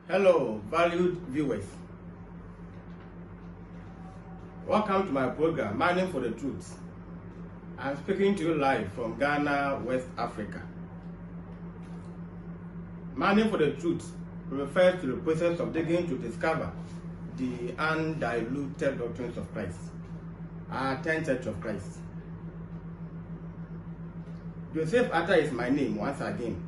Hello, valued viewers. Welcome to my program, Mining for the Truth. I'm speaking to you live from Ghana, West Africa. Mining for the Truth refers to the process of digging to discover the undiluted doctrines of Christ, our 10th Church of Christ. Joseph Atta is my name once again.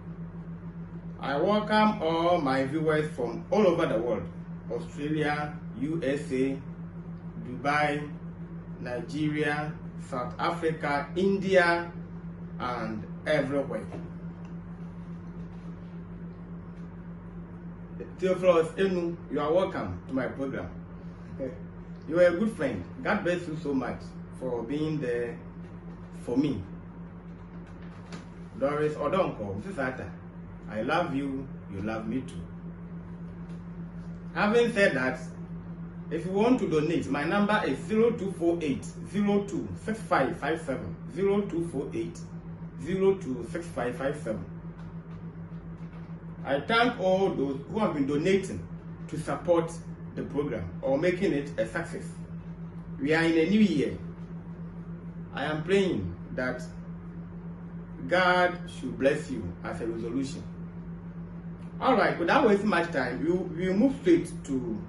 I welcome all my viewers from all over the world: Australia, USA, Dubai, Nigeria, South Africa, India, and everywhere. Theophilus Enu, you are welcome to my program. You are a good friend. God bless you so much for being there for me. Doris Odonko, this is Atta. I love you, you love me too. Having said that, if you want to donate, my number is 0248 026557. 0248 026557. I thank all those who have been donating to support the program or making it a success. We are in a new year. I am praying that God should bless you as a resolution. Alright, without wasting much time, we'll move straight to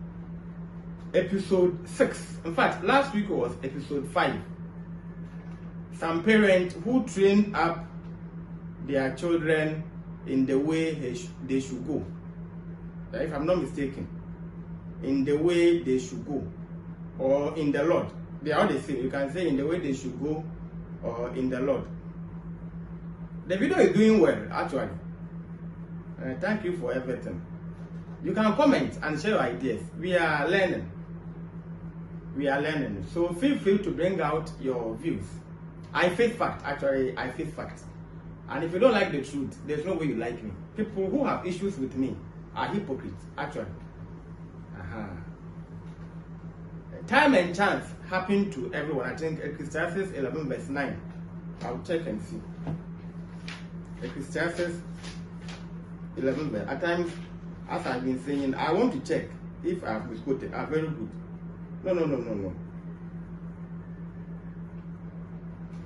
episode 6. In fact, last week was episode 5. Some parents who trained up their children in the way they should go. If I'm not mistaken, in the way they should go, or in the Lord. They are all the same. You can say in the way they should go, or in the Lord. The video is doing well, actually. Thank you for everything. You can comment and share your ideas. We are learning. So feel free to bring out your views. I face fact, actually. I face fact. And if you don't like the truth, there's no way you like me. People who have issues with me are hypocrites, actually. Time and chance happen to everyone. I think Ecclesiastes 11 verse 9. I'll check and see. Ecclesiastes 11 verse. At times, as I've been saying, I want to check if I've misquoted. Very good. No.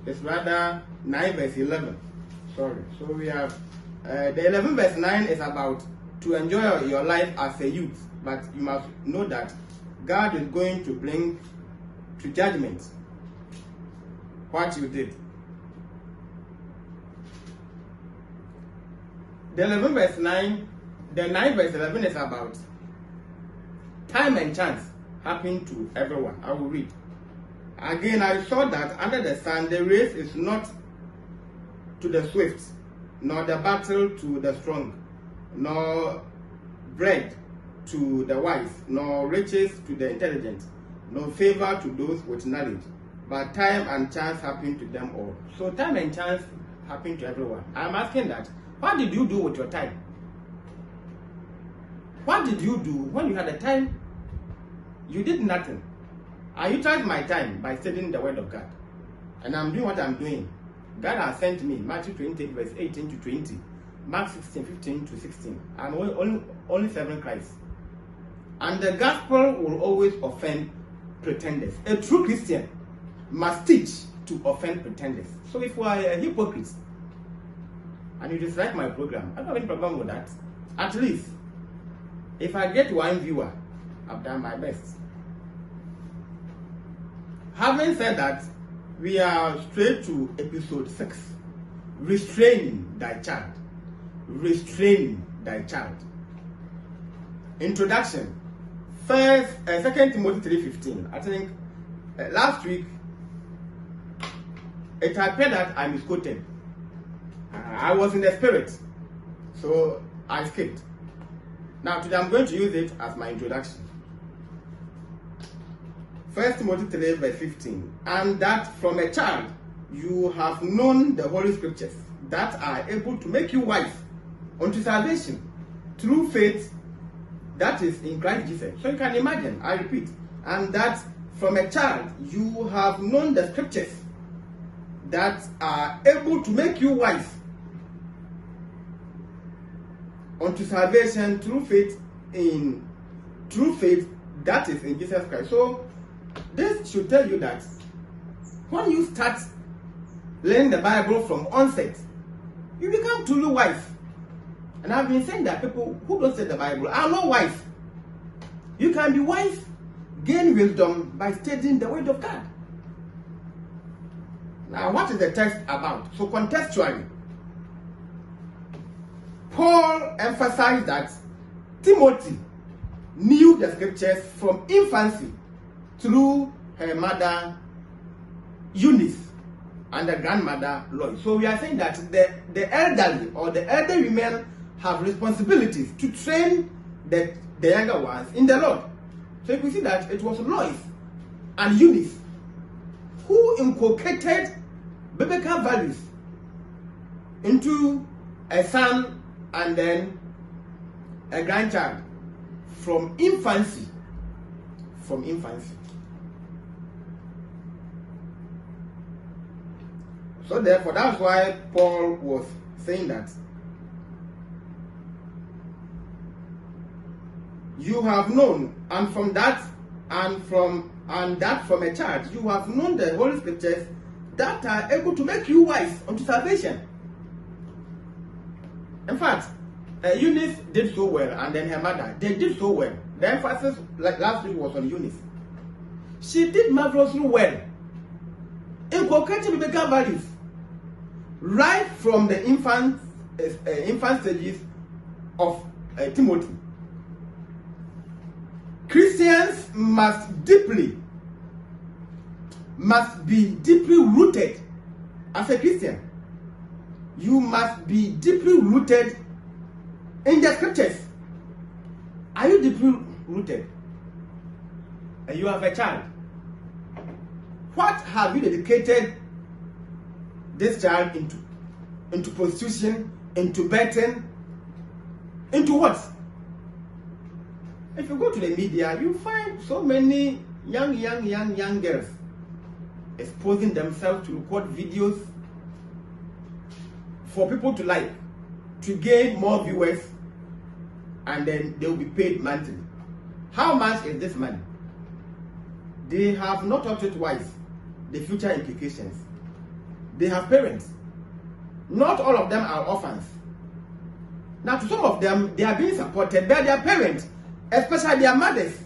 It's rather 9 verse 11. Sorry. So we have the 11 verse 9 is about to enjoy your life as a youth, but you must know that God is going to bring to judgment what you did. The 11 verse 9, the 9 verse 11 is about time and chance happening to everyone. I will read. Again, I saw that under the sun, the race is not to the swift, nor the battle to the strong, nor bread to the wise, nor riches to the intelligent, nor favor to those with knowledge, but time and chance happen to them all. So time and chance happen to everyone. I'm asking that. What did you do with your time? What did you do when you had the time? You did nothing. I utilized my time by studying the word of God. And I'm doing what I'm doing. God has sent me Matthew 28 verse 18 to 20, Mark 16, 15 to 16. I'm only serving Christ. And the gospel will always offend pretenders. A true Christian must teach to offend pretenders. So if you are a hypocrite, and you dislike my program, I don't have any problem with that. At least, if I get one viewer, I've done my best. Having said that, we are straight to episode 6. Restrain thy child. Restrain thy child. Introduction. 2 Timothy 3:15. I think last week, it appeared that I misquoted. I was in the spirit, so I skipped. Now today I'm going to use it as my introduction. 1 Timothy 3 verse 15. And that from a child you have known the Holy Scriptures that are able to make you wise unto salvation through faith that is in Christ Jesus. So you can imagine, I repeat, and that from a child you have known the Scriptures that are able to make you wise unto salvation through faith in true faith, that is in Jesus Christ. So this should tell you that when you start learning the Bible from onset, you become truly wise. And I've been saying that people who don't study the Bible are not wise. You can be wise, gain wisdom by studying the Word of God. Now, what is the text about? So contextually, Paul emphasized that Timothy knew the scriptures from infancy through her mother Eunice and the grandmother Lois. So we are saying that the elderly or the elder women have responsibilities to train the younger ones in the Lord. So you can see that it was Lois and Eunice who inculcated biblical values into a son and then a grandchild from infancy. From infancy. So therefore, that's why Paul was saying that you have known, and from that from a child, you have known the Holy Scriptures that are able to make you wise unto salvation. In fact, Eunice did so well, and then her mother, they did so well. The emphasis, like last week, was on Eunice. She did marvelously well, inculcating biblical values right from the infant stages of Timothy. Christians must be deeply rooted. As a Christian, you must be deeply rooted in the scriptures. Are you deeply rooted? And you have a child. What have you dedicated this child into? Into prostitution, into betting, into what? If you go to the media, you find so many young girls exposing themselves to record videos for people to like, to gain more viewers, and then they will be paid monthly. How much is this money? They have not thought it wise, the future implications. They have parents. Not all of them are orphans. Now, to some of them, they are being supported by their parents, especially their mothers.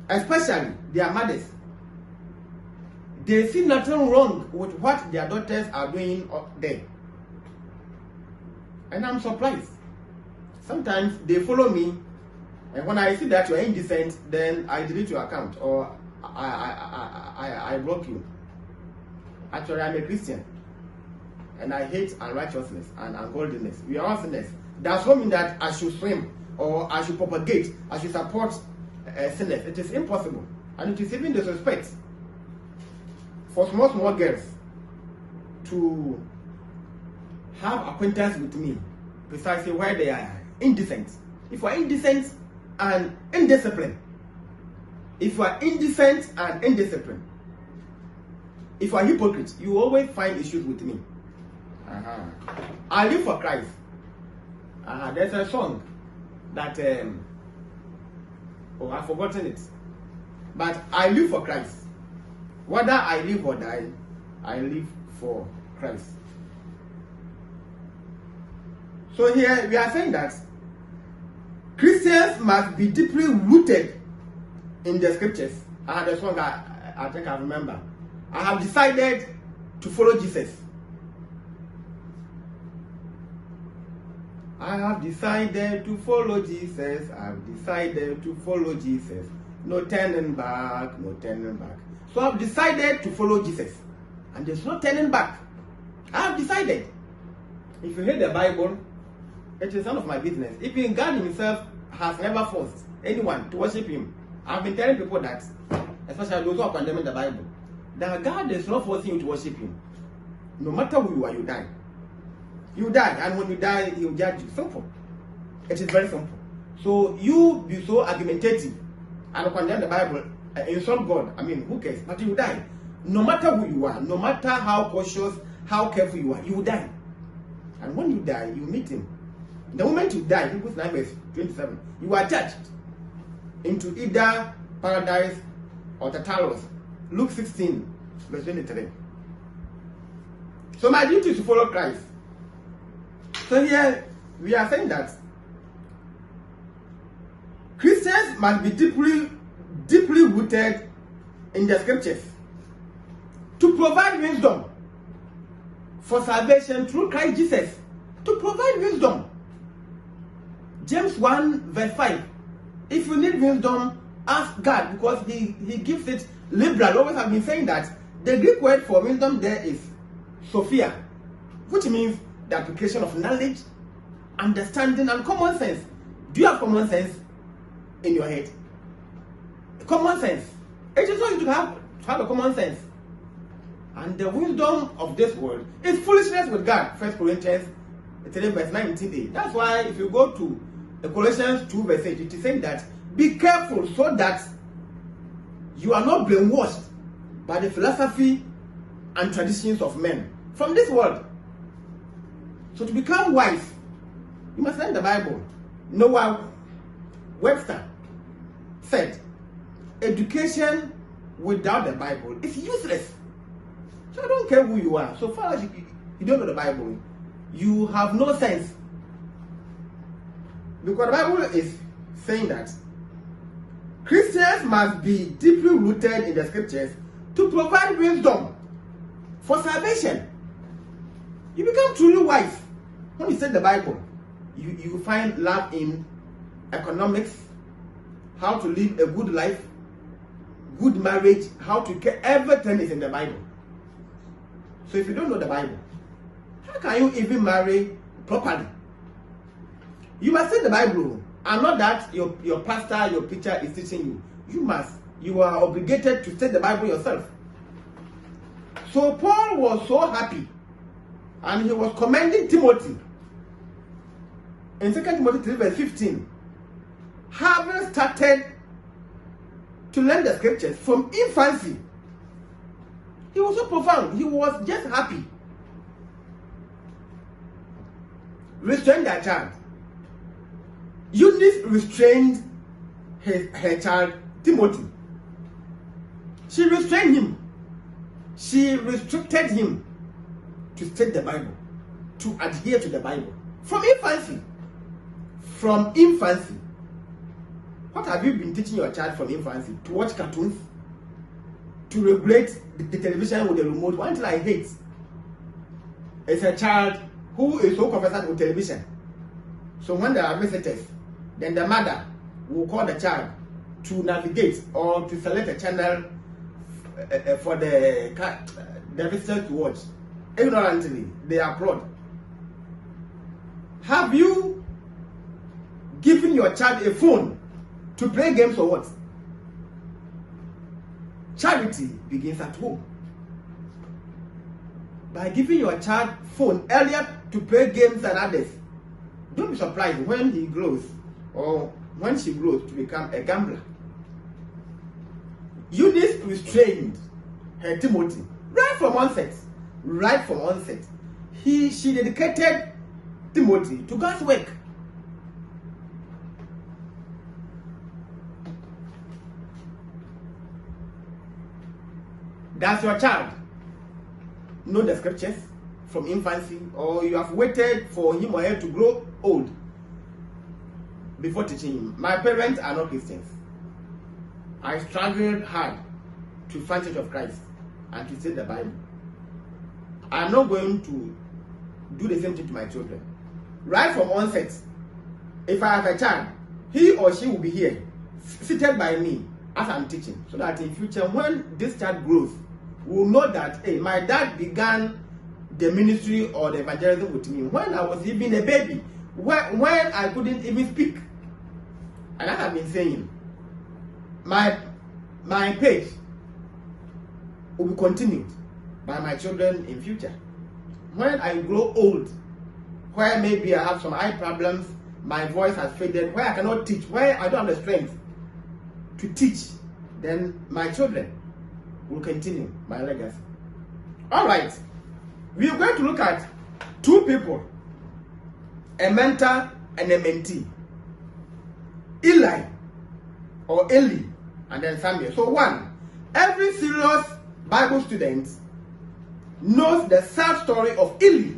Especially their mothers. They see nothing wrong with what their daughters are doing up there. And I'm surprised. Sometimes they follow me, and when I see that you are indecent, then I delete your account or I block you. Actually, I'm a Christian, and I hate unrighteousness and ungodliness. We are all sinners. Does not mean that I should swim or I should propagate, I should support sinners. It is impossible, and it is even disrespect for small girls to have acquaintance with me precisely where they are indecent. If you are indecent and indisciplined, if you are indecent and indisciplined, if you are hypocrite, you always find issues with me. I live for Christ. There's a song that I've forgotten it, but I live for Christ. Whether I live or die, I live for Christ. So here we are saying that Christians must be deeply rooted in the scriptures. The song I think I remember. I have decided to follow Jesus. I have decided to follow Jesus. I have decided to follow Jesus. No turning back, no turning back. So I've decided to follow Jesus. And there's no turning back. I have decided. If you read the Bible, it is none of my business. Even God himself has never forced anyone to worship him. I've been telling people that, especially those who are condemning the Bible, that God is not forcing you to worship him. No matter who you are, you die. You die, and when you die, he will judge you. Simple. It is very simple. So you be so argumentative and condemn the Bible, insult God. I mean, who cares? But you die. No matter who you are, no matter how cautious, how careful you are, you will die. And when you die, you meet him. The moment you die, Hebrews 9 verse 27, you are judged into either paradise or Tartarus. Luke 16 verse 23. So my duty is to follow Christ. So here we are saying that Christians must be deeply rooted in the scriptures to provide wisdom for salvation through Christ Jesus. To provide wisdom. James 1 verse 5. If you need wisdom, ask God, because he gives it liberal. Always have been saying that the Greek word for wisdom there is Sophia, which means the application of knowledge, understanding, and common sense. Do you have common sense in your head? Common sense. It is all you have a common sense. And the wisdom of this world is foolishness with God. 1 Corinthians 3 verse 19a. That's why if you go to Colossians 2 verse 8, it is saying that be careful so that you are not brainwashed by the philosophy and traditions of men from this world. So to become wise, you must learn the Bible. Noah Webster said, education without the Bible is useless. So I don't care who you are. So far as you don't know the Bible, you have no sense. Because the Bible is saying that Christians must be deeply rooted in the scriptures to provide wisdom for salvation. You become truly wise when you study the Bible. You find love in economics, how to live a good life, good marriage, how to care. Everything is in the Bible. So if you don't know the Bible, how can you even marry properly? You must study the Bible, and not that your pastor, your preacher is teaching you. You are obligated to study the Bible yourself. So Paul was so happy, and he was commending Timothy in 2 Timothy 3 verse 15, having started to learn the scriptures from infancy. He was so profound. He was just happy. Restrain their child. Eunice restrained her child Timothy. She restrained him. She restricted him to study the Bible, to adhere to the Bible from infancy. From infancy. What have you been teaching your child from infancy? To watch cartoons? To regulate the television with the remote? One thing I hate is a child who is so conversant with television. So when there are visitors, then the mother will call the child to navigate or to select a channel for the visitors to watch. Ignorantly, they applaud. Have you given your child a phone to play games or what? Charity begins at home. By giving your child phone earlier to play games than others. Don't be surprised when he grows or when she grows to become a gambler. Eunice restrained her Timothy right from onset. Right from onset. She dedicated Timothy to God's work. Does your child know the scriptures from infancy, or you have waited for him or her to grow old before teaching him? My parents are not Christians. I struggled hard to find Church of Christ and to study the Bible. I am not going to do the same thing to my children. Right from onset, if I have a child, he or she will be here, seated by me as I'm teaching, so that in future, when this child grows, will know that, hey, my dad began the ministry or the evangelism with me when I was even a baby, when I couldn't even speak. And I have been saying, my page will be continued by my children in future. When I grow old, where maybe I have some eye problems, my voice has faded, where I cannot teach, where I don't have the strength to teach, then my children will continue my legacy. All right, we are going to look at two people, a mentor and a mentee. Eli or Eli and then Samuel. So one, every serious Bible student knows the sad story of Eli,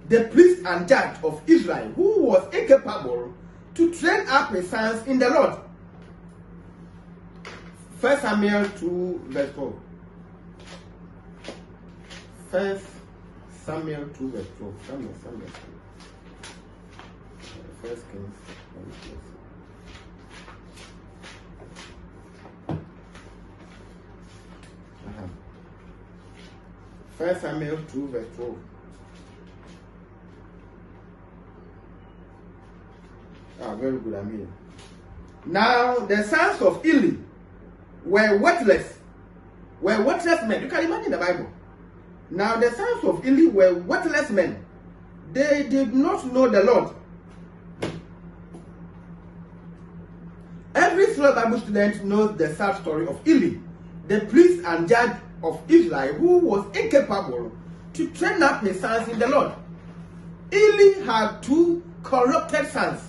the priest and judge of Israel, who was incapable to train up his sons in the Lord. 1 Samuel 2 verse 12. 1 Samuel 2 verse 12. Samuel. First Kings. First Samuel 2 verse 12. Very good, I'm here. Now the sons of Eli were worthless men. You can imagine the Bible. Now the sons of Eli were worthless men. They did not know the Lord. Every slow Bible student knows the sad story of Eli, the priest and judge of Israel, who was incapable to train up his sons in the Lord. Eli had two corrupted sons.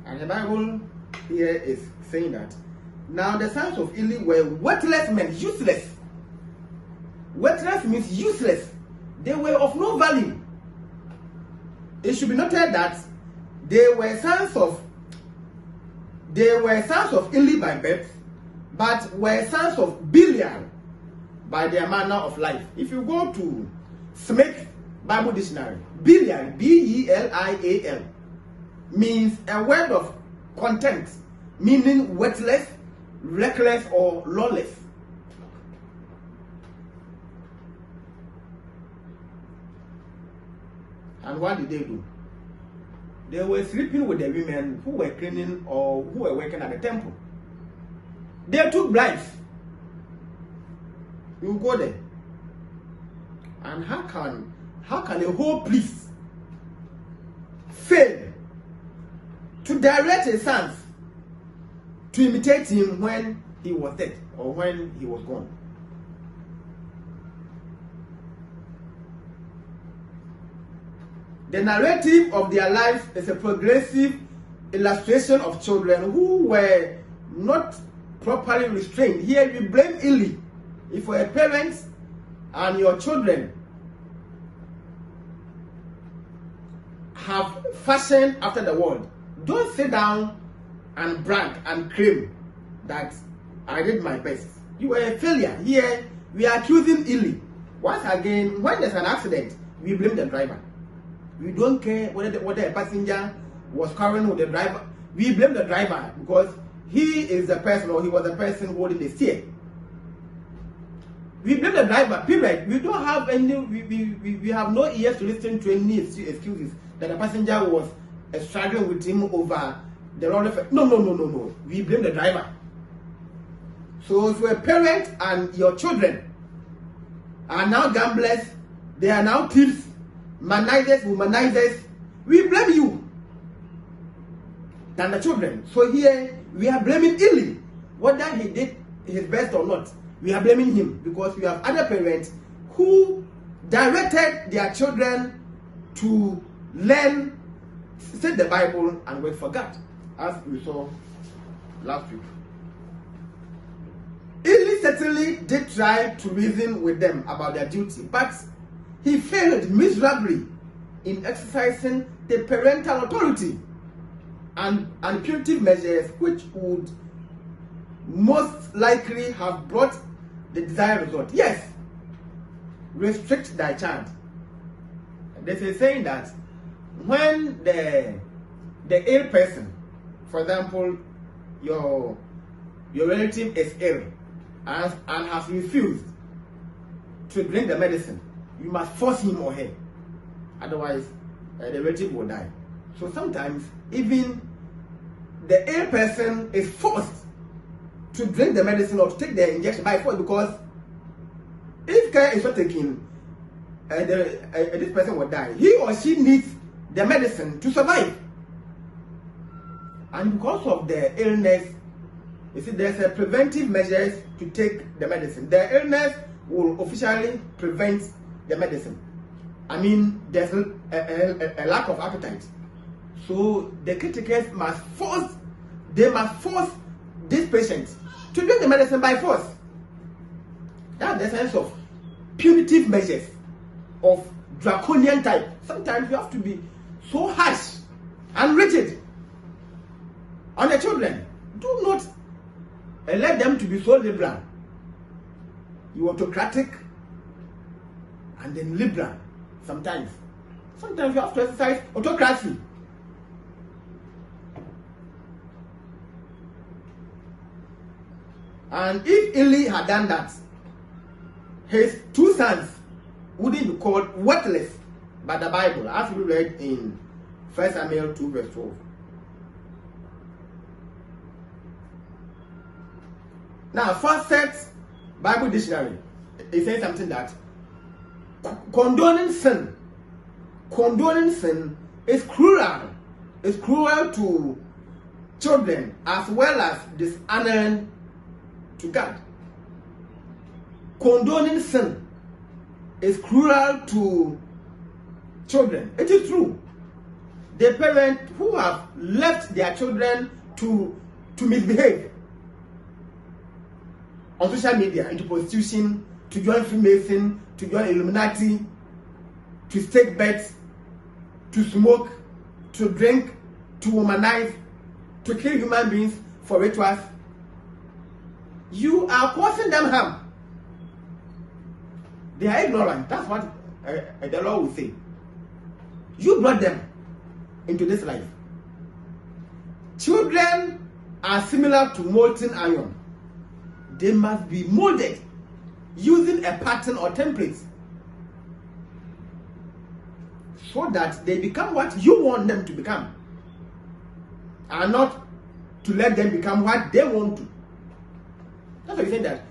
And the Bible here is saying that now the sons of Eli were worthless men, useless. Worthless means useless. They were of no value. It should be noted that they were sons of Eli by birth, but were sons of Belial by their manner of life. If you go to Smith Bible Dictionary, Belial, B-E-L-I-A-L, means a word of contempt, meaning worthless, reckless, or lawless. And what did they do? They were sleeping with the women who were cleaning or who were working at the temple. They took bribes. You go there. And how can a whole priest fail to direct his sons to imitate him when he was dead or when he was gone? The narrative of their lives is a progressive illustration of children who were not properly restrained. Here we blame Eli. If your parents and your children have fashioned after the world, don't sit down and brag and claim that I did my best. You were a failure. Here we are accusing Eli. Once again, when there's an accident, we blame the driver. We don't care whether a passenger was quarreling with the driver. We blame the driver because he is the person or he was the person holding the steer. We blame the driver, period. We don't have any, we have no ears to listen to any excuses that the passenger was struggling with him over the road effect. No. We blame the driver. So if you're a parent and your children are now gamblers, they are now thieves, manizers, womanizers, we blame you than the children. So here we are blaming Eli, whether he did his best or not. We are blaming him because we have other parents who directed their children to learn, study the Bible, and work for God, as we saw last week. Eli certainly did try to reason with them about their duty, but he failed miserably in exercising the parental authority and punitive measures which would most likely have brought the desired result. Yes, restrict thy child. There's a saying that when the ill person, for example, your relative is ill and has refused to drink the medicine, you must force him or her, otherwise the relative will die. So sometimes even the ill person is forced to drink the medicine or to take the injection by force, because if care is not taken, this person will die. He or she needs the medicine to survive. And because of the illness, you see, there's a preventive measures to take the medicine. The illness will officially prevent the medicine. I mean, there's a lack of appetite. So the caretakers must force these patients to drink the medicine by force. That's the sense of punitive measures of draconian type. Sometimes you have to be so harsh and rigid on the children. Do not let them to be so liberal. You autocratic and then liberal. Sometimes you have to exercise autocracy. And if Eli had done that, his 2 sons wouldn't be called worthless by the Bible, as we read in 1 Samuel 2 verse 12. Now, Fawcett's Bible Dictionary is saying something that condoning sin is cruel. It's cruel to children as well as dishonoring to God. Condoning sin is cruel to children. It is true. The parents who have left their children to misbehave on social media, into prostitution, to join Freemason, to join Illuminati, to stake bets, to smoke, to drink, to womanize, to kill human beings for rituals, you are causing them harm. They are ignorant. That's what the law will say. You brought them into this life. Children are similar to molten iron. They must be molded using a pattern or template so that they become what you want them to become, and not to let them become what they want to. That's why you say that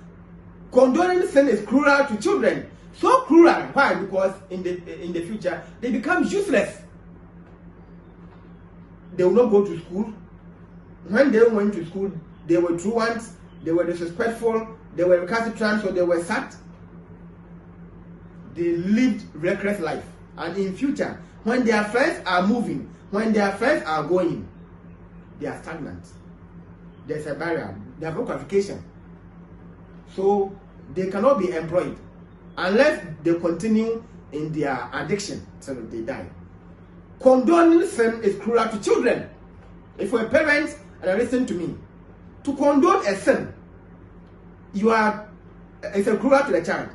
condoning sin is cruel to children. So cruel. Why? Because in the future they become useless. They will not go to school. When they went to school, they were truants, they were disrespectful, they were recalcitrant, so they were sacked. They lived reckless life. And in future, when their friends are moving, when their friends are going, they are stagnant. There's a barrier. They have no qualification. So they cannot be employed unless they continue in their addiction till they die. Condoning sin is cruel to children. If you're a parent and listen to me, to condone a sin, it's a cruel to the child.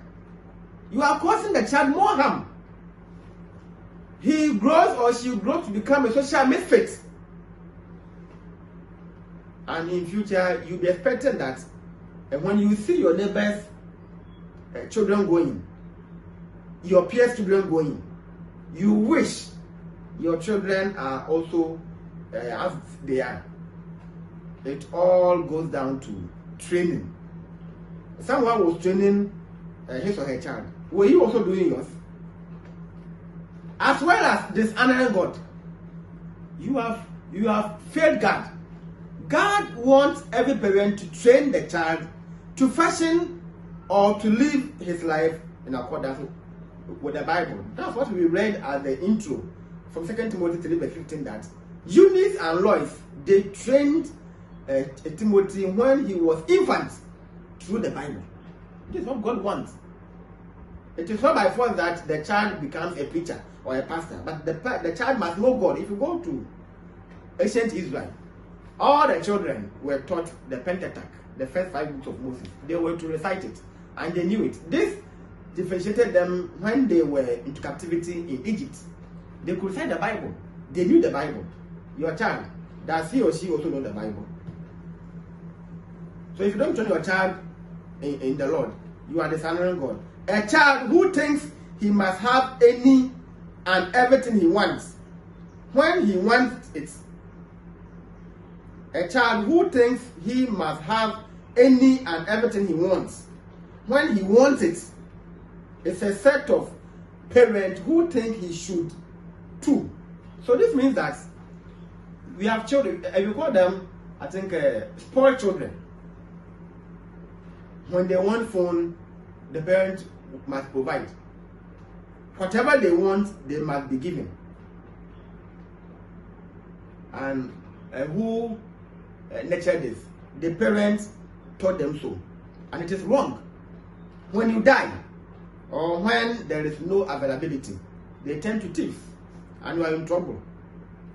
You are causing the child more harm. He grows or she grows to become a social misfit. And in future, you'll be expecting that when you see your neighbors' children going, your peers' children going, you wish your children are also as they are. It all goes down to training. Someone was training his or her child. Were you also doing yours? As well as dishonoring God, you have failed God. God wants every parent to train the child to fashion or to live his life in accordance with the Bible. That's what we read at the intro from 2 Timothy 3 verse 15, that Eunice and Lois, they trained Timothy when he was infant through the Bible. This is what God wants. It is not by force that the child becomes a preacher or a pastor, but the child must know God. If you go to ancient Israel, all the children were taught the Pentateuch, the first 5 books of Moses. They were to recite it, and they knew it. This differentiated them when they were into captivity in Egypt. They could recite the Bible. They knew the Bible. Your child, does he or she also know the Bible? So if you don't train your child in the Lord, you are dishonoring God. A child who thinks he must have any and everything he wants when he wants it. A child who thinks he must have any and everything he wants when he wants it. It's a set of parents who think he should too. So this means that we have children, you call them, I think, spoiled children. When they want phone, the parent must provide. whatever they want, they must be given. And who nurtured this? The parents taught them so. And it is wrong. When you die, or when there is no availability, they tend to thief, and you are in trouble.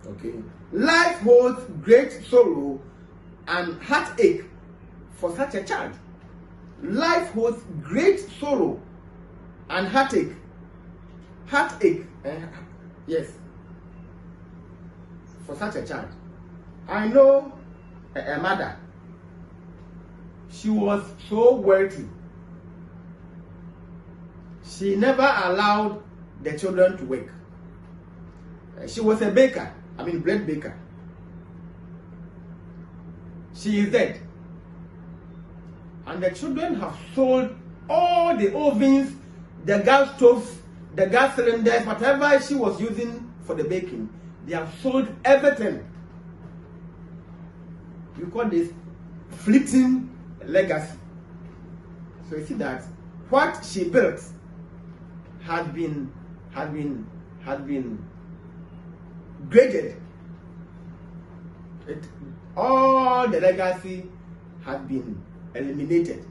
Okay. Life holds great sorrow and heartache for such a child. Life holds great sorrow and heartache. Heartache, yes, for such a child. I know a mother. She was so wealthy. She never allowed the children to work. She was a baker, bread baker. She is dead. And the children have sold all the ovens, the gas stoves, the gas cylinders, whatever she was using for the baking. They have sold everything. You call this fleeting legacy. So you see that what she built had been graded. All the legacy had been eliminated.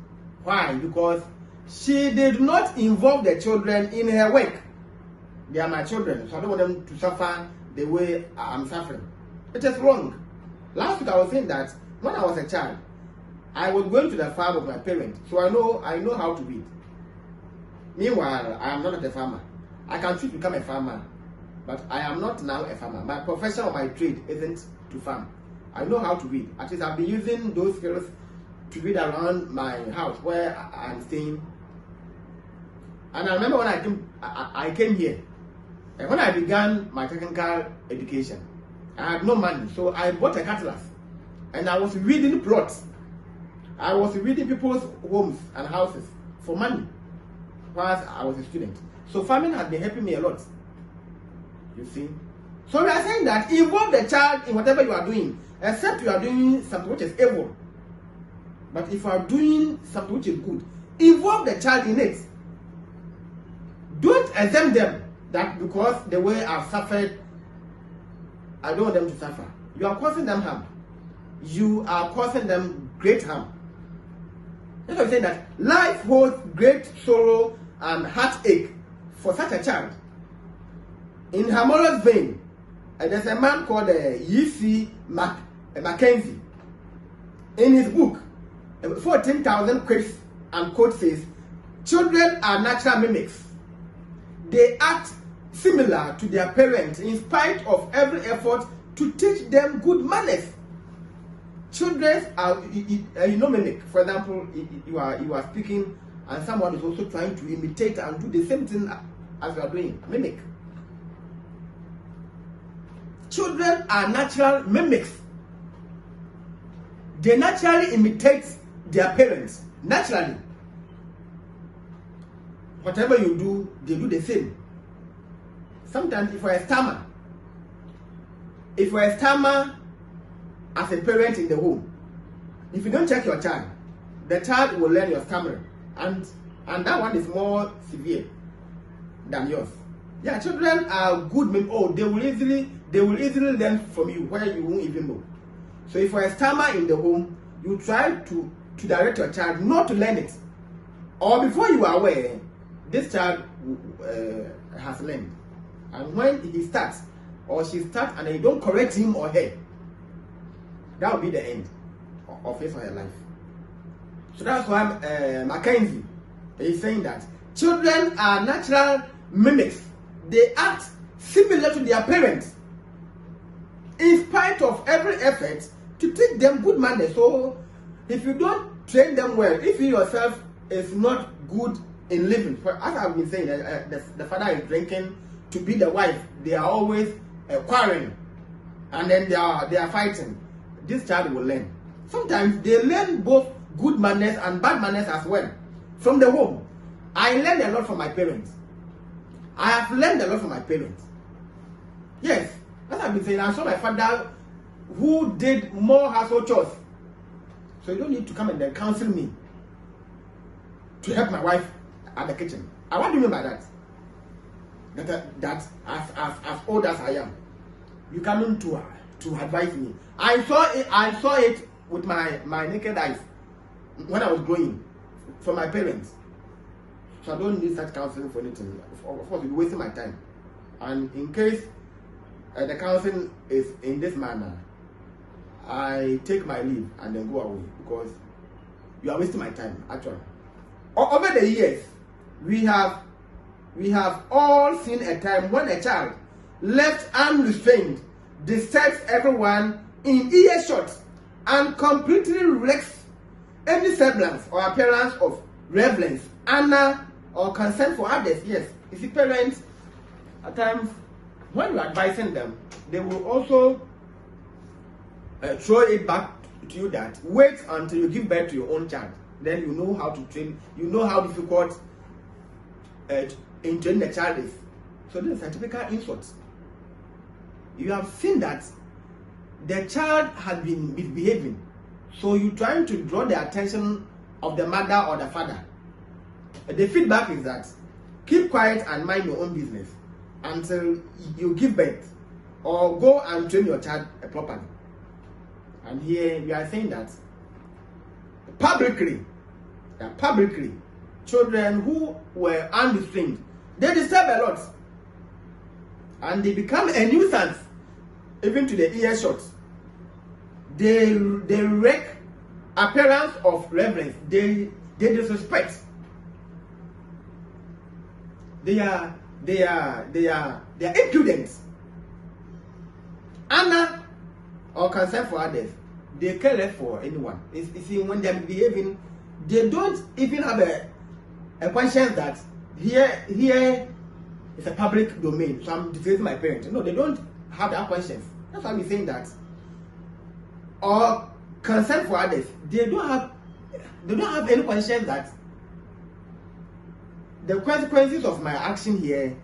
Why? Because she did not involve the children in her work. They are my children, so I don't want them to suffer the way I'm suffering. It is wrong. Last week I was saying that when I was a child, I was going to the farm of my parents, so I know how to read. Meanwhile, I am not a farmer. I can choose to become a farmer, but I am not now a farmer. My profession or my trade isn't to farm. I know how to read. At least I've been using those skills to read around my house where I'm staying. And I remember when I came here, and when I began my technical education, I had no money, so I bought a cutlass, and I was reading plots. I was reading people's homes and houses for money whilst I was a student. So farming has been helping me a lot. You see? So we are saying that involve the child in whatever you are doing, except you are doing something which is evil. But if you are doing something which is good, involve the child in it. Don't exempt them that because the way I've suffered, I don't want them to suffer. You are causing them harm. You are causing them great harm. That's why I'm saying that life holds great sorrow and heartache for such a child. In humorous vein, there's a man called E.C. Mackenzie. In his book, 14,000 Quotes and Quotes says, children are natural mimics. They act similar to their parents in spite of every effort to teach them good manners. Children are, mimic. For example, you are speaking and someone is also trying to imitate and do the same thing as you are doing. Mimic. Children are natural mimics. They naturally imitate their parents. Naturally. Whatever you do, they do the same. Sometimes if you're a stammer as a parent in the home, if you don't check your child, the child will learn your stammering, and that one is more severe than yours. Yeah, children are good. They will easily learn from you where you won't even know. So if you're a stammer in the home, you try to direct your child not to learn it, or before you are aware, this child has learned. And when he starts or she starts and you don't correct him or her, that will be the end of his or her life. So that's why Mackenzie is saying that children are natural mimics. They act similar to their parents in spite of every effort to teach them good manners. So if you don't train them well, if you yourself is not good in living, as I've been saying, the father is drinking to beat the wife, they are always quarreling, and then they are fighting. This child will learn. Sometimes they learn both good manners and bad manners as well from the home. I learned a lot from my parents. I have learned a lot from my parents. Yes, as I've been saying, I saw my father who did more household chores. So you don't need to come and then counsel me to help my wife at the kitchen. What do you mean by that? that as old as I am, you coming to advise me. I saw it with my naked eyes when I was growing from my parents. So I don't need such counseling for anything. Of course, you're wasting my time. And in case the counseling is in this manner, I take my leave and then go away, because you are wasting my time, actually. Over the years, we have all seen a time when a child left unrestrained disturbs everyone in earshot and completely wrecks any semblance or appearance of reverence, honor, or concern for others. Yes, you see, parents at times, when you're advising them, they will also throw it back to you that wait until you give birth to your own child, then you know how to train, you know how difficult in training the child is. So this is a typical insult. You have seen that the child has been misbehaving, so you're trying to draw the attention of the mother or the father. The feedback is that keep quiet and mind your own business until you give birth, or go and train your child properly. And here we are saying that publicly, children who were unrestrained, they disturb a lot, and they become a nuisance even to the earshot. They wreck appearance of reverence. They disrespect. They are impudent. Honor or concern for others, they care less for anyone. You see, when they are behaving, they don't even have a conscience that here is a public domain, so I'm disgracing my parents. No, they don't have that conscience. That's why we're saying that. Or concern for others, they don't have any conscience that the consequences of my action here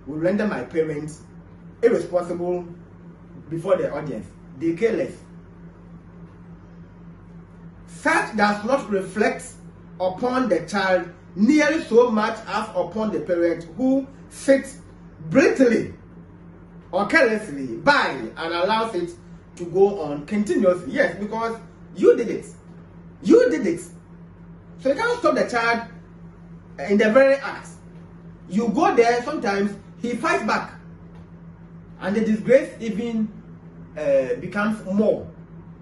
will render my parents irresponsible before the audience. They care less. Such does not reflect upon the child nearly so much as upon the parent who sits brutally or carelessly by and allows it to go on continuously. Yes, because you did it. You did it. So you can't stop the child in the very act. You go there, sometimes he fights back, and the disgrace even becomes more.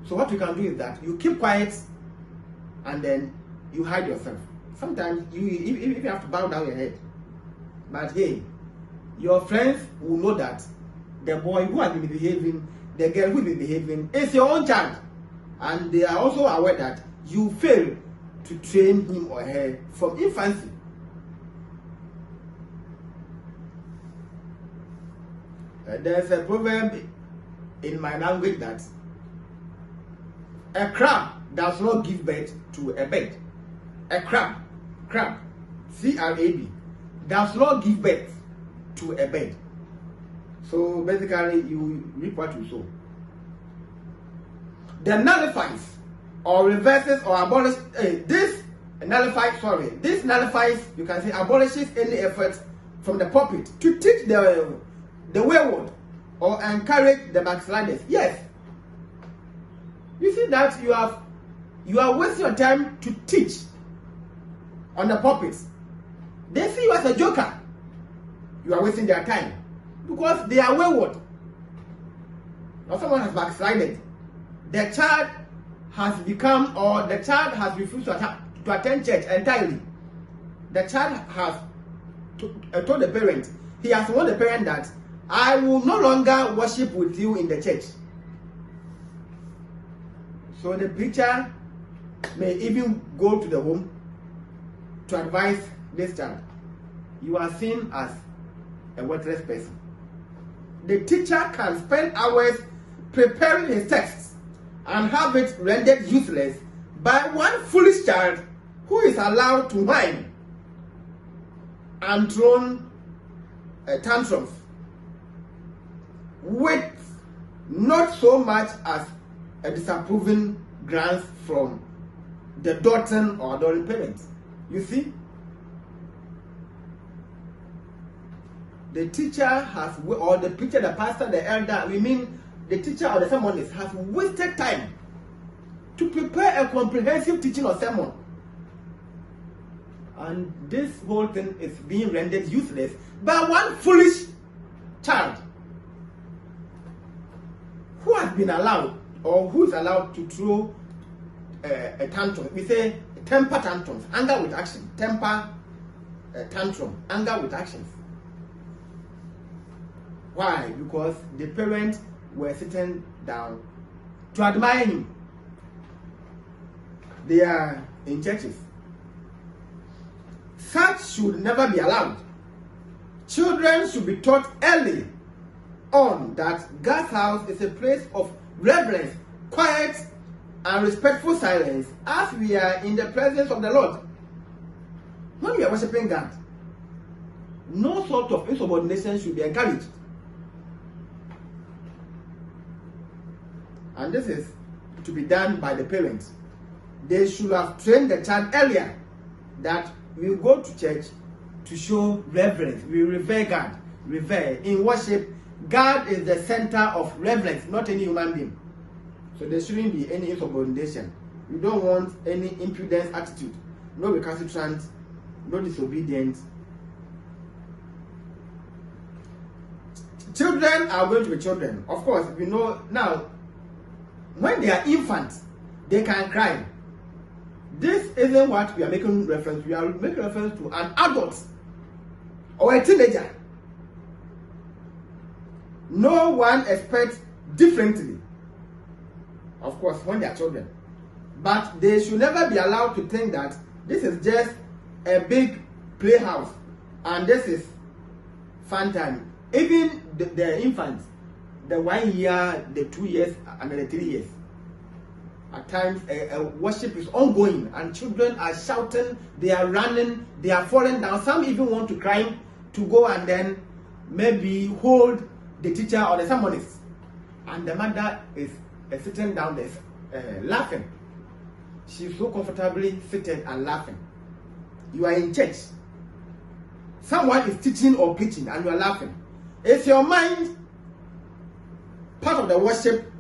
So what you can do is that you keep quiet and then you hide yourself. Sometimes if you have to bow down your head. But hey, your friends will know that the boy who has been behaving, the girl who has been behaving, is your own child. And they are also aware that you fail to train him or her from infancy. There's a proverb in my language that a crab does not give birth to a bird. A crab, C-R-A-B, does not give birth to a bird. So basically, you reap what you sow. The nullifies or reverses or abolishes this nullifies, you can say, abolishes any effort from the pulpit to teach the wayward or encourage the backsliders. Yes, you see that you are wasting your time to teach on the pulpit. They see you as a joker. You are wasting their time because they are wayward, or someone has backslided. The child has become, or the child has refused to attend church entirely. The child has told the parent, he has warned the parent that I will no longer worship with you in the church. So the preacher may even go to the home to advise this child. You are seen as a worthless person. The teacher can spend hours preparing his texts and have it rendered useless by one foolish child who is allowed to whine and throw tantrums with not so much as a disapproving glance from the doting or adoring parents. You see? the teacher has, or the preacher, the pastor, the elder, we mean the teacher or the sermonist has wasted time to prepare a comprehensive teaching or sermon. And this whole thing is being rendered useless by one foolish child who has been allowed, or who is allowed to throw a tantrum. We say temper tantrums, anger with action, temper tantrum, anger with actions. Why? Because the parents were sitting down to admire him. They are in churches. Such should never be allowed. Children should be taught early on that God's house is a place of reverence, quiet, and respectful silence as we are in the presence of the Lord. When we are worshiping God, no sort of insubordination should be encouraged. And this is to be done by the parents. They should have trained the child earlier that we go to church to show reverence. We revere God. Revere. In worship, God is the center of reverence, not any human being. So there shouldn't be any insubordination. We don't want any impudence attitude. No recalcitrant, no disobedient. Children are going to be children. Of course, we know now, when they are infants, they can cry. This isn't what we are making reference. We are making reference to an adult or a teenager. No one expects differently, of course, when they are children. But they should never be allowed to think that this is just a big playhouse and this is fun time. Even the infants, the 1 year, the 2 years, and the 3 years. At times, worship is ongoing, and children are shouting, they are running, they are falling down. Some even want to climb to go and then maybe hold the teacher or the sermonist. And the mother is sitting down there laughing. She's so comfortably seated and laughing. You are in church. Someone is teaching or preaching and you are laughing. Is your mind part of the worship,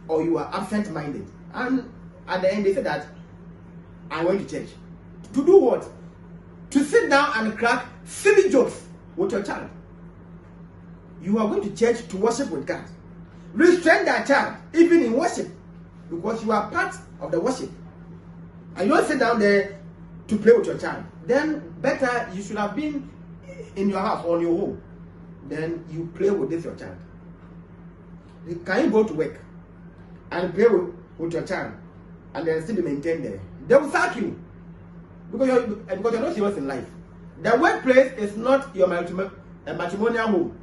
or you are absent-minded? And at the end they say that I went to church. To do what? To sit down and crack silly jokes with your child. You are going to church to worship with God. Restrain that child, even in worship, because you are part of the worship. And you don't sit down there to play with your child. Then better you should have been in your house or on your home. Then you play with this your child. Can you go to work and play with your child and then still be maintained there? They will sack you because you're not serious in life. The workplace is not your matrimonial home.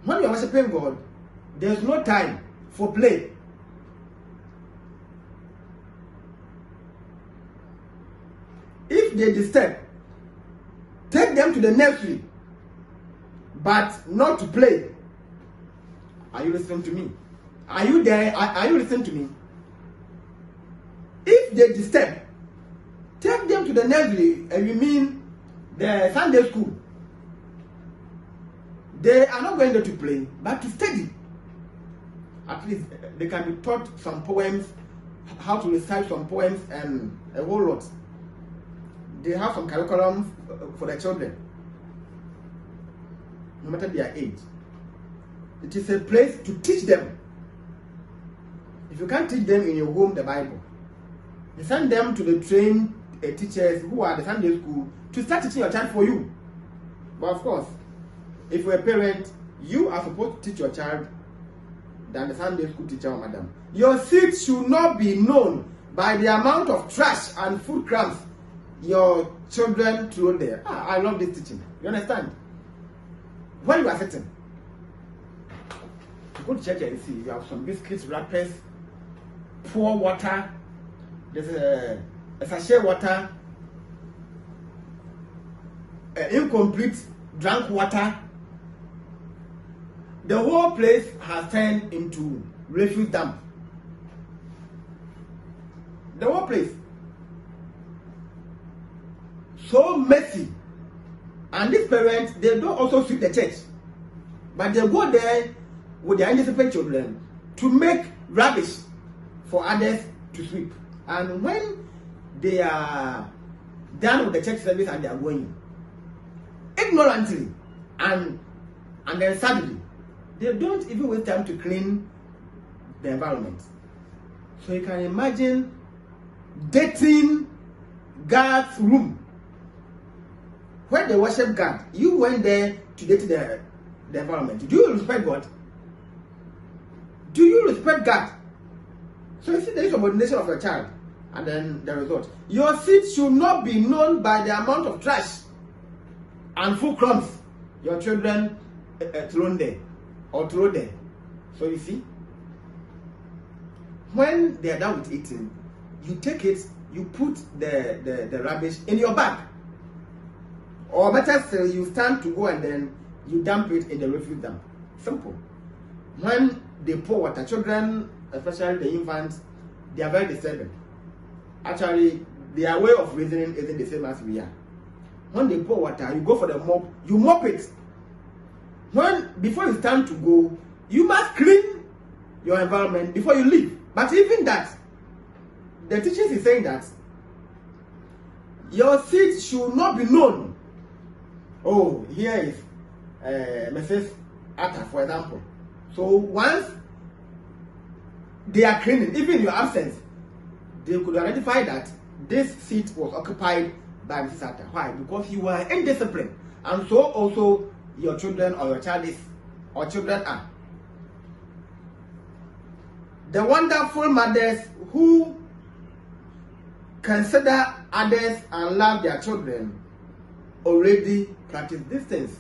When you're worshiping God, there's no time for play. If they disturb, take them to the nursery, but not to play. Are you listening to me? Are you there? Are you listening to me? If they disturb, take them to the nursery, and we mean the Sunday school. They are not going there to play, but to study. At least they can be taught some poems, how to recite some poems, and a whole lot. They have some curriculum for the children, no matter their age. It is a place to teach them. If you can't teach them in your home the Bible, you send them to the trained teachers who are the Sunday school to start teaching your child for you. But of course, if you're a parent, you are supposed to teach your child than the Sunday school teacher or madam. Your seed should not be known by the amount of trash and food crumbs your children throw there. I love this teaching. You understand? When you are sitting, you go to church and see you have some biscuits, wrappers, pour water, there's a sachet water, incomplete drunk water. The whole place has turned into refuse dump. The whole place. So messy. And these parents, they don't also sweep the church, but they go there with their undisciplined children to make rubbish for others to sweep. And when they are done with the church service and they are going, ignorantly and then sadly, they don't even waste time to clean the environment. So you can imagine dating God's room. When they worship God, you went there to date the environment. Do you respect God? Do you respect God? So you see, there is subordination of your child, and then the result. Your seed should not be known by the amount of trash and food crumbs your children thrown there or throw there. So you see, when they are done with eating, you take it, you put the rubbish in your bag. Or better still, you stand to go and then you dump it in the refuse dump. Simple. When they pour water, children, especially the infants, they are very disturbing. Actually, their way of reasoning isn't the same as we are. When they pour water, you go for the mop, you mop it. Before you stand to go, you must clean your environment before you leave. But even that, the teachings is saying that your seed should not be known. Oh, here is Mrs. Atta, for example. So once they are cleaning, even in your absence, they could identify that this seat was occupied by Mrs. Atta. Why? Because you were indisciplined. And so also your children or your child is, or children are. The wonderful mothers who consider others and love their children already practice these things.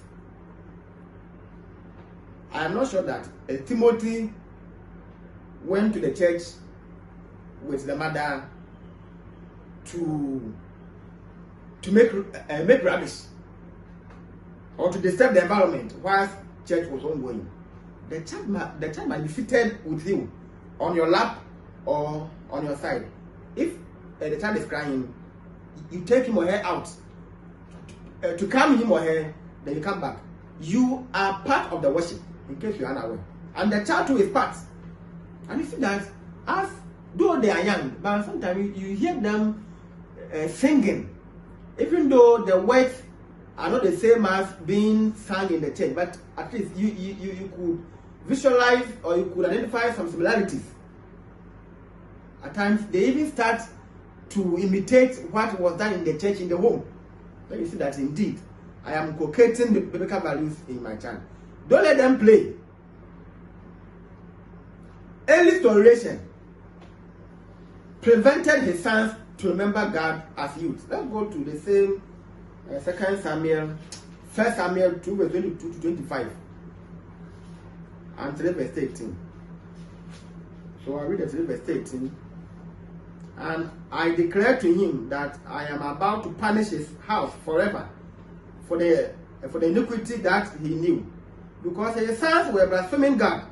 I am not sure that Timothy went to the church with the mother to make rubbish or to disturb the environment whilst church was ongoing. The child might be seated with you on your lap or on your side. If the child is crying, you take him or her out to calm him or her, then you come back. You are part of the worship, in case you are unaware. And the child too is part. And you see that, as though they are young, but sometimes you hear them singing, even though the words are not the same as being sung in the church, but at least you could visualize or you could identify some similarities. At times, they even start to imitate what was done in the church in the home. Then you see that indeed, I am inculcating the biblical values in my child. Don't let them play. Early toleration prevented his sons to remember God as youth. Let's go to the same 2 Samuel, 1 Samuel 2 verse 22 to 25 and 3 verse 18. So I read the 3 verse 18. And I declare to him that I am about to punish his house forever for the iniquity that he knew, because his sons were blaspheming God,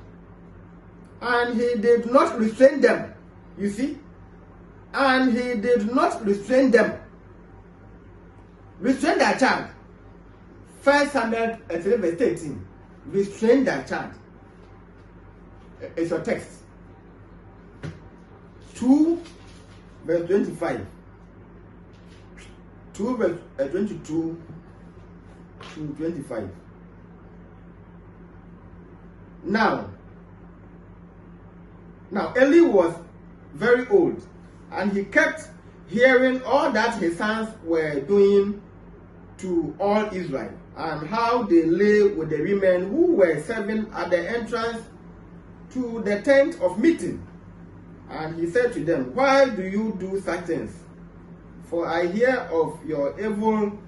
and he did not restrain them. You see? And he did not restrain them. Restrain their child. 1 Samuel 3 verse 18. Restrain their child. It's your text. 2 verse 25. 2 verse 22 to 25. Now Eli was very old, and he kept hearing all that his sons were doing to all Israel, and how they lay with the women who were serving at the entrance to the tent of meeting. And he said to them, why do you do such things? For I hear of your evil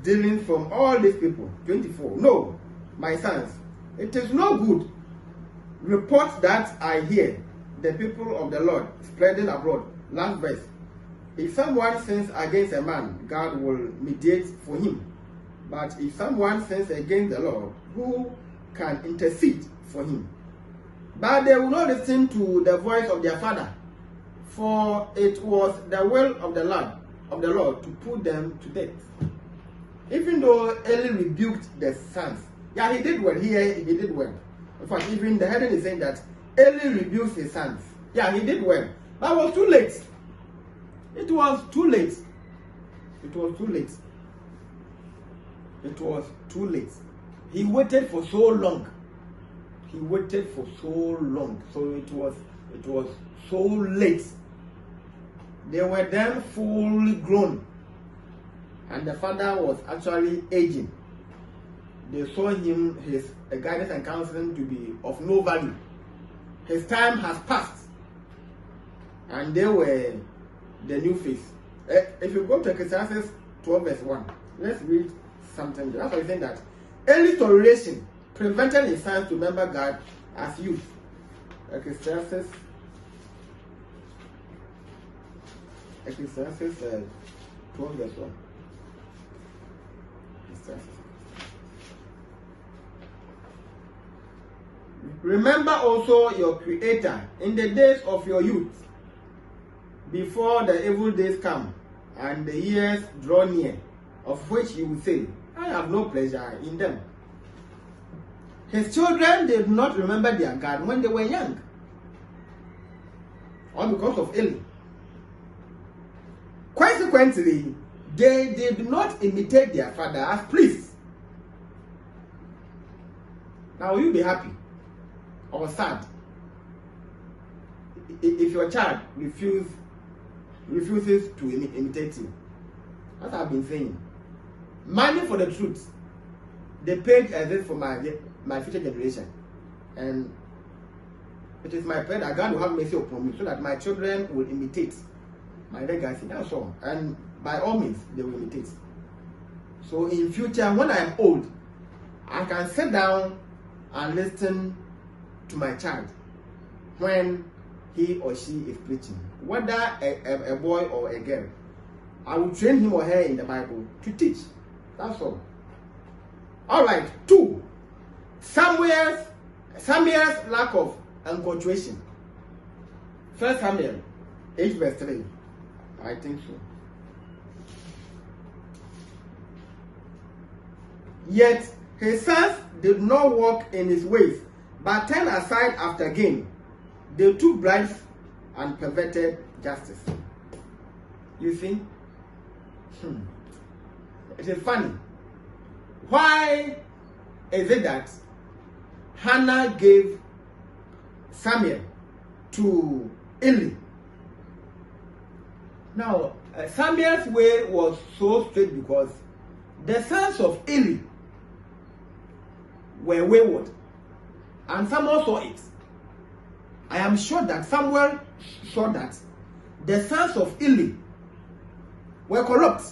dealings from all these people. 24. No, my sons, it is no good report that I hear the people of the Lord spreading abroad. Last verse. If someone sins against a man, God will mediate for him. But if someone sins against the Lord, who can intercede for him? But they will not listen to the voice of their father, for it was the will of the Lord to put them to death. Even though Eli rebuked the sons, yeah, he did well. He did well. In fact, even the heading is saying that Eli rebuked his sons. Yeah, he did well. But it was too late. It was too late. It was too late. It was too late. He waited for so long. He waited for so long. So it was so late. They were then fully grown. And the father was actually aging. They saw him, his guidance and counseling to be of no value. His time has passed. And they were the new face. If you go to Ecclesiastes 12 verse 1, let's read something. That's why I think that early toleration prevented his sons to remember God as youth. Ecclesiastes 12 verse 1. Remember also your Creator in the days of your youth, before the evil days come and the years draw near, of which you will say, I have no pleasure in them. His children did not remember their God when they were young, all because of Eli. Consequently, they did not imitate their father as priests. Now, will you be happy or sad if your child refuses to imitate you? As I've been saying, money for the truth. The page exists for my future generation, and it is my prayer that God will have mercy upon me so that my children will imitate my legacy. That's all. And by all means, they will imitate. So in future, when I am old, I can sit down and listen to my child when he or she is preaching, whether a boy or a girl. I will train him or her in the Bible to teach. That's all. All right. 2. Samuel's lack of encouragement. 1 Samuel 8 verse 3. I think so. Yet his sons did not walk in his ways, but turned aside after gain. They took bribes and perverted justice. You see? It is funny. Why is it that Hannah gave Samuel to Eli? Now, Samuel's way was so straight because the sons of Eli were wayward, and Samuel saw it. I am sure that Samuel saw that the sons of Eli were corrupt.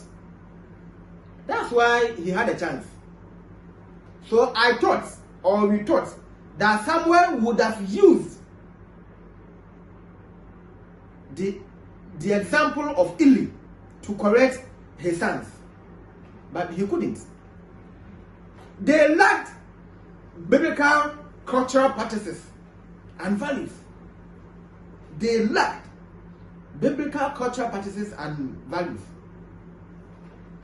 That's why he had a chance. So I thought, or we thought, that Samuel would have used the example of Eli to correct his sons, but he couldn't. They lacked biblical cultural practices and values. They lacked biblical cultural practices and values.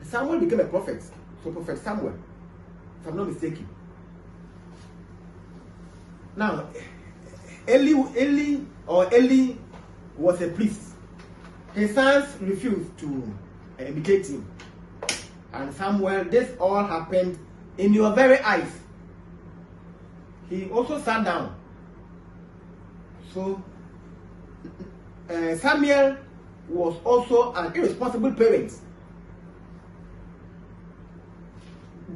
Samuel became a prophet, so Prophet Samuel, if I'm not mistaken. Now, Eli was a priest. His sons refused to imitate him. And Samuel, this all happened in your very eyes. He also sat down. So, Samuel was also an irresponsible parent.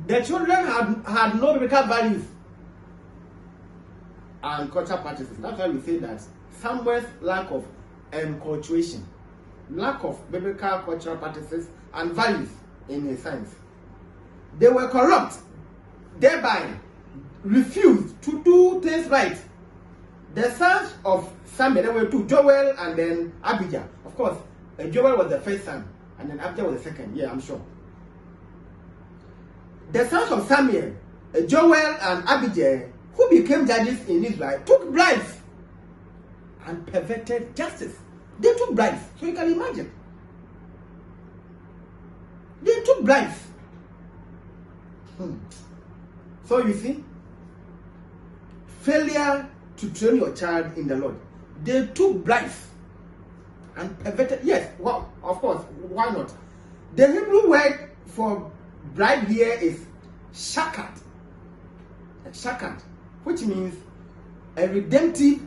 The children had no biblical values and cultural practices. That's why we say that Samuel's lack of enculturation, lack of biblical cultural practices and values in his sons. They were corrupt, thereby refused to do things right. The sons of Samuel, there were 2, Joel and then Abijah. Of course, Joel was the first son, and then Abijah was the second. Yeah, I'm sure. The sons of Samuel, Joel and Abijah, who became judges in Israel, took bribes and perverted justice. They took bribes, so you can imagine. They took bribes So you see, failure to train your child in the Lord. They took bribes and perverted. Yes, well, of course, why not? The Hebrew word for bribe here is shakat. Shakat, which means a redemptive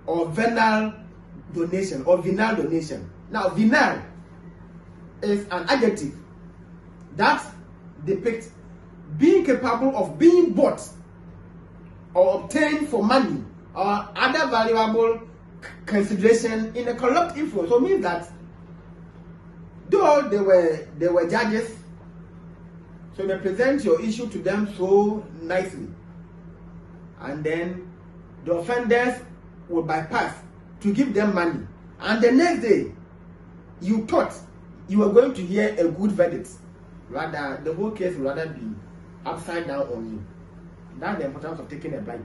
or venal donation or venal donation. Now, venal is an adjective that depicts being capable of being bought or obtained for money or other valuable consideration in a corrupt influence. So it means that though they were judges, so they present your issue to them so nicely, and then the offenders will bypass to give them money, and the next day you thought you were going to hear a good verdict. Rather, the whole case will rather be upside down on you. That's the importance of taking a bribe.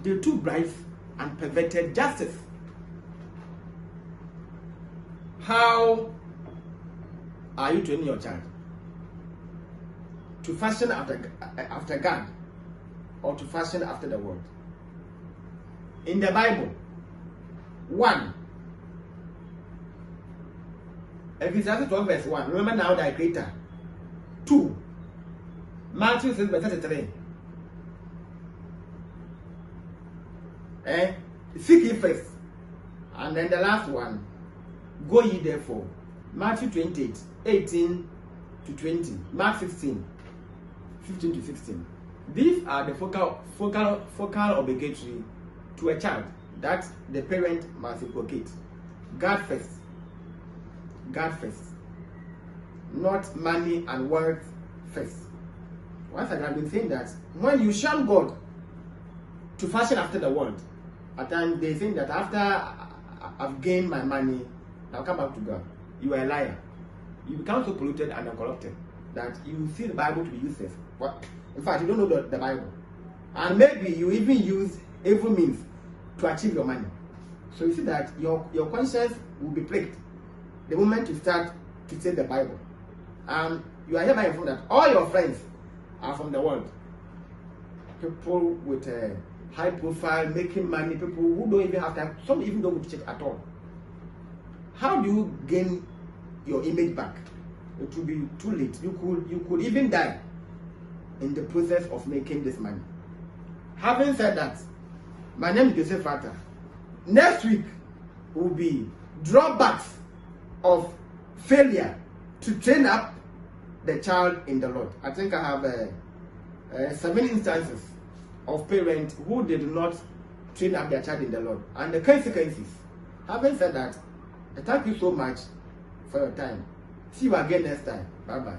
They took bribes and perverted justice. How are you training your child? To fashion after God or to fashion after the world? In the Bible, 1, Ecclesiastes 12 verse 1, remember now thy creator. 2, Matthew 6 verse 33, seek ye first. And then the last one, go ye therefore. Matthew 28, 18 to 20, Mark 16, 15 to 16. These are the focal obligatory to a child that the parent must inculcate. God first. God first. Not money and wealth first. Once again, I've been saying that when you shun God to fashion after the world, at times they think that after I've gained my money, I'll come back to God. You are a liar. You become so polluted and uncorrupted that you see the Bible to be useless. But in fact, you don't know the Bible. And maybe you even use evil means to achieve your money. So you see that your conscience will be plagued the moment you start to say the Bible. And you are hereby informed that all your friends are from the world. People with a high profile, making money, people who don't even have time, some even don't go to church at all. How do you gain your image back? It will be too late. You could even die in the process of making this money. Having said that, my name is Joseph Fata. Next week will be drawbacks of failure to train up the child in the Lord. I think I have 7 instances of parents who did not train up their child in the Lord and the consequences. Having said that, I thank you so much for your time. See you again next time. Bye bye.